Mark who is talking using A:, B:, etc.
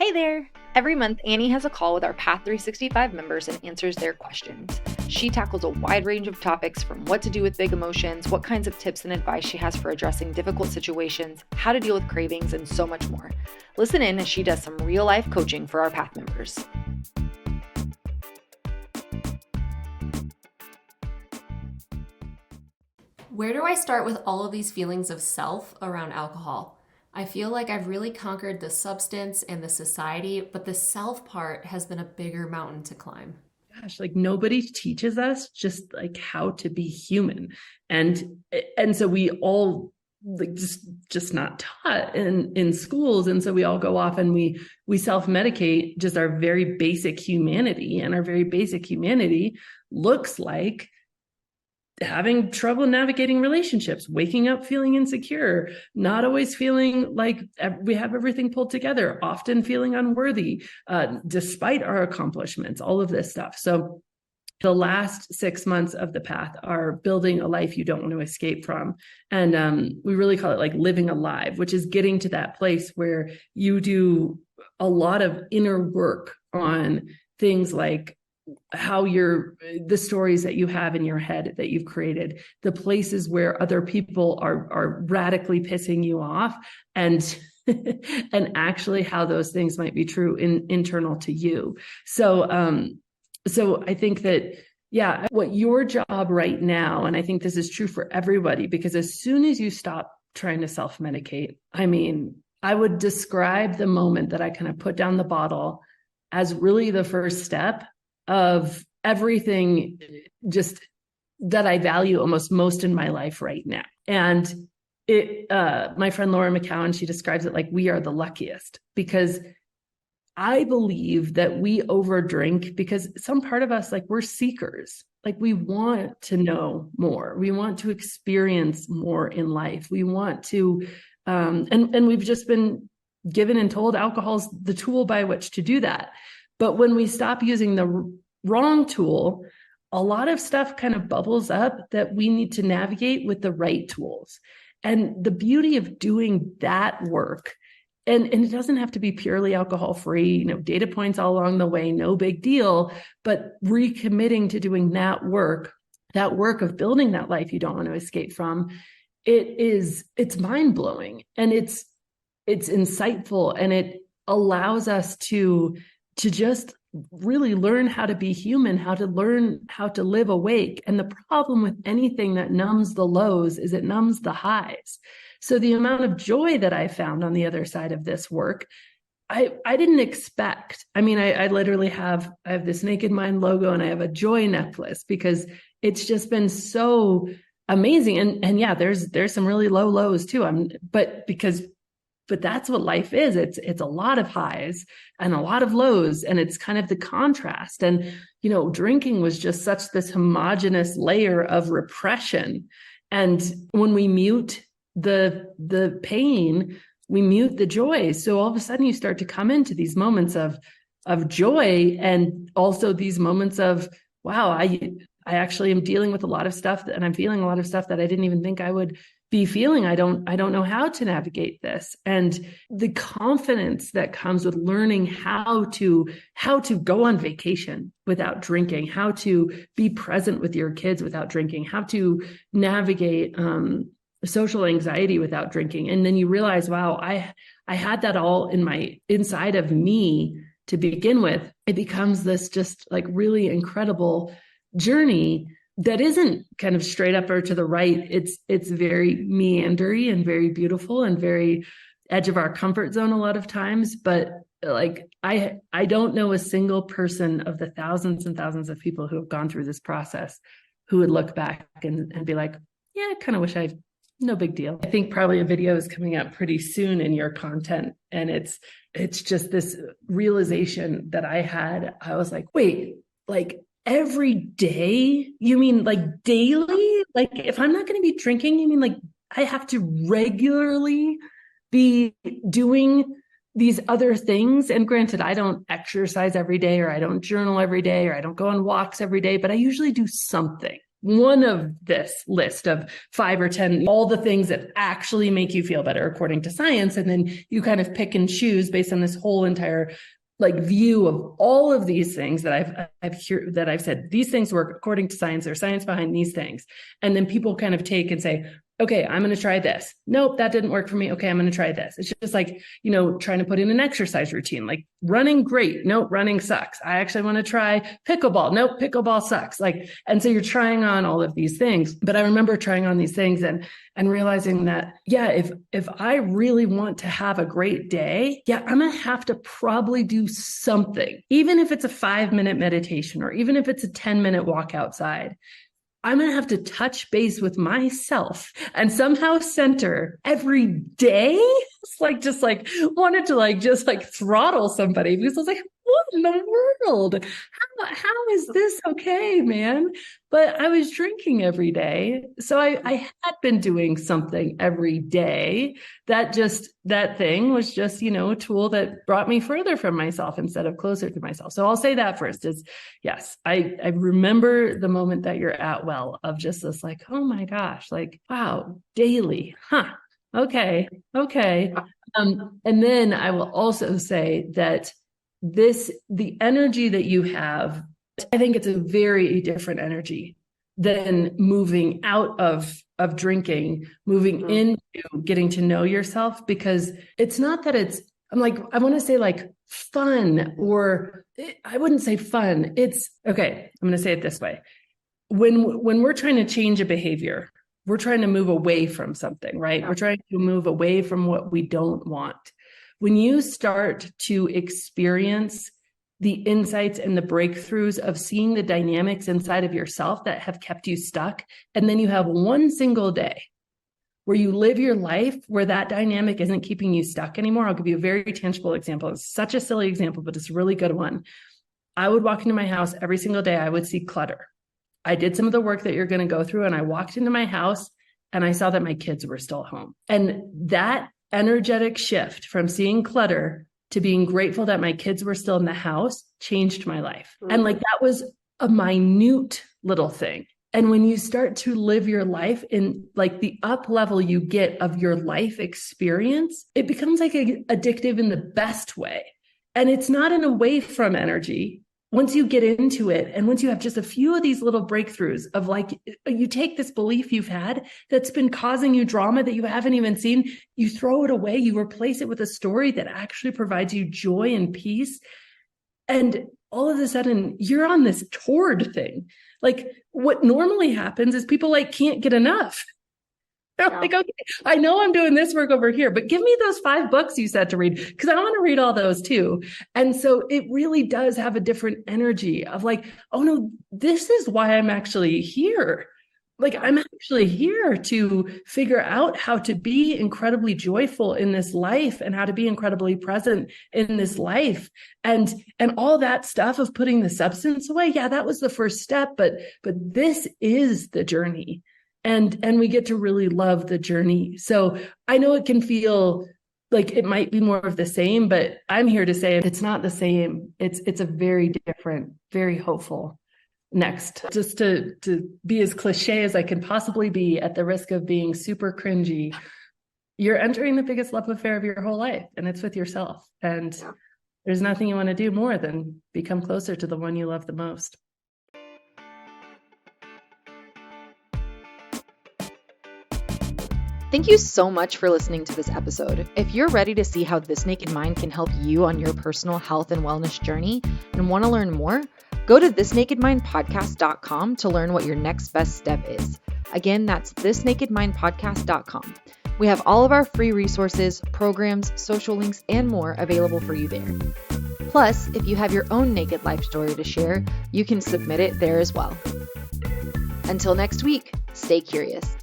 A: Hey there! Every month, Annie has a call with our Path 365 members and answers their questions. She tackles a wide range of topics from what to do with big emotions, what kinds of tips and advice she has for addressing difficult situations, how to deal with cravings, and so much more. Listen in as she does some real-life coaching for our Path members.
B: Where do I start with all of these feelings of self around alcohol? I feel like I've really conquered the substance and the society, but the self part has been a bigger mountain to climb.
C: Gosh, like nobody teaches us just like how to be human. And so we all like just not taught in schools. And so we all go off and we self-medicate just our very basic humanity. And our very basic humanity looks like having trouble navigating relationships, waking up feeling insecure, not always feeling like we have everything pulled together, often feeling unworthy, despite our accomplishments, all of this stuff. So the last 6 months of the path are building a life you don't want to escape from. And we really call it like living alive, which is getting to that place where you do a lot of inner work on things like how the stories that you have in your head that you've created, the places where other people are radically pissing you off, and and actually how those things might be true internal to you. So I think that, yeah, what your job right now, and I think this is true for everybody, because as soon as you stop trying to self-medicate, I mean, I would describe the moment that I kind of put down the bottle as really the first step of everything just that I value almost most in my life right now. And my friend Laura McCowan, she describes it like we are the luckiest, because I believe that we overdrink because some part of us, like, we're seekers. Like, we want to know more. We want to experience more in life. We want to, and we've just been given and told alcohol's the tool by which to do that. But when we stop using the wrong tool, a lot of stuff kind of bubbles up that we need to navigate with the right tools. And the beauty of doing that work, and it doesn't have to be purely alcohol-free, data points all along the way, no big deal, but recommitting to doing that work of building that life you don't want to escape from, it's mind-blowing, and it's insightful, and it allows us to just really learn how to be human, how to learn how to live awake. And the problem with anything that numbs the lows is it numbs the highs. So the amount of joy that I found on the other side of this work, I didn't expect. I mean, I literally I have this Naked Mind logo, and I have a joy necklace, because it's just been so amazing. And yeah, there's some really low lows too. But that's what life is. It's a lot of highs and a lot of lows, and it's kind of the contrast. And, drinking was just such this homogenous layer of repression. And when we mute the pain, we mute the joy. So all of a sudden you start to come into these moments of joy, and also these moments of, wow, I actually am dealing with a lot of stuff, and I'm feeling a lot of stuff that I didn't even think I would be feeling. I don't know how to navigate this. And the confidence that comes with learning how to go on vacation without drinking, how to be present with your kids without drinking, how to navigate social anxiety without drinking. And then you realize, wow, I had that all inside of me to begin with. It becomes this just like really incredible journey that isn't kind of straight up or to the right. It's very meandery and very beautiful and very edge of our comfort zone a lot of times. But like, I don't know a single person of the thousands and thousands of people who have gone through this process who would look back and be like, yeah, I kind of wish no big deal. I think probably a video is coming out pretty soon in your content. And it's just this realization that I had. I was like, wait, like, every day? You mean like daily? Like, if I'm not going to be drinking, you mean like I have to regularly be doing these other things? And granted, I don't exercise every day, or I don't journal every day, or I don't go on walks every day, but I usually do something. one of this list of 5 or 10, all the things that actually make you feel better according to science. And then you kind of pick and choose based on this whole entire like view of all of these things that I've said, these things work according to science, there's science behind these things. And then people kind of take and say, okay, I'm going to try this. Nope, that didn't work for me. Okay, I'm going to try this. It's just like, trying to put in an exercise routine, like running, great. Nope, running sucks. I actually want to try pickleball. Nope, pickleball sucks. And so you're trying on all of these things. But I remember trying on these things and realizing that, yeah, if I really want to have a great day, yeah, I'm going to have to probably do something, even if it's a 5-minute meditation, or even if it's a 10-minute walk outside. I'm going to have to touch base with myself and somehow center every day. It's wanted to throttle somebody, because I was like, what in the world? How is this okay, man? But I was drinking every day. So I had been doing something every day. That thing was just, a tool that brought me further from myself instead of closer to myself. So I'll say that first is, yes, I remember the moment that you're at well of just this oh my gosh, wow, daily, okay. And then I will also say that the energy that you have, I think it's a very different energy than moving out of drinking, moving into getting to know yourself, because it's not that I want to say fun, or I wouldn't say fun. It's okay. I'm going to say it this way. When we're trying to change a behavior, we're trying to move away from something, right? Yeah. We're trying to move away from what we don't want. When you start to experience the insights and the breakthroughs of seeing the dynamics inside of yourself that have kept you stuck, and then you have one single day where you live your life where that dynamic isn't keeping you stuck anymore. I'll give you a very tangible example. It's such a silly example, but it's a really good one. I would walk into my house every single day. I would see clutter. I did some of the work that you're going to go through, and I walked into my house and I saw that my kids were still home. And that energetic shift from seeing clutter to being grateful that my kids were still in the house changed my life. And that was a minute little thing. And when you start to live your life in the up level you get of your life experience, it becomes addictive in the best way. And it's not an away from energy. Once you get into it, and once you have just a few of these little breakthroughs of you take this belief you've had that's been causing you drama that you haven't even seen, you throw it away, you replace it with a story that actually provides you joy and peace. And all of a sudden you're on this toward thing. What normally happens is people can't get enough. They're okay, I know I'm doing this work over here, but give me those 5 books you said to read, because I want to read all those too. And so it really does have a different energy of oh no, this is why I'm actually here. I'm actually here to figure out how to be incredibly joyful in this life and how to be incredibly present in this life. And all that stuff of putting the substance away. Yeah, that was the first step, but this is the journey. And we get to really love the journey. So I know it can feel like it might be more of the same, but I'm here to say it's not the same. It's a very different, very hopeful next. Just to be as cliche as I can possibly be at the risk of being super cringy, you're entering the biggest love affair of your whole life, and it's with yourself. And there's nothing you want to do more than become closer to the one you love the most.
A: Thank you so much for listening to this episode. If you're ready to see how This Naked Mind can help you on your personal health and wellness journey and want to learn more, go to thisnakedmindpodcast.com to learn what your next best step is. Again, that's thisnakedmindpodcast.com. We have all of our free resources, programs, social links, and more available for you there. Plus, if you have your own naked life story to share, you can submit it there as well. Until next week, stay curious.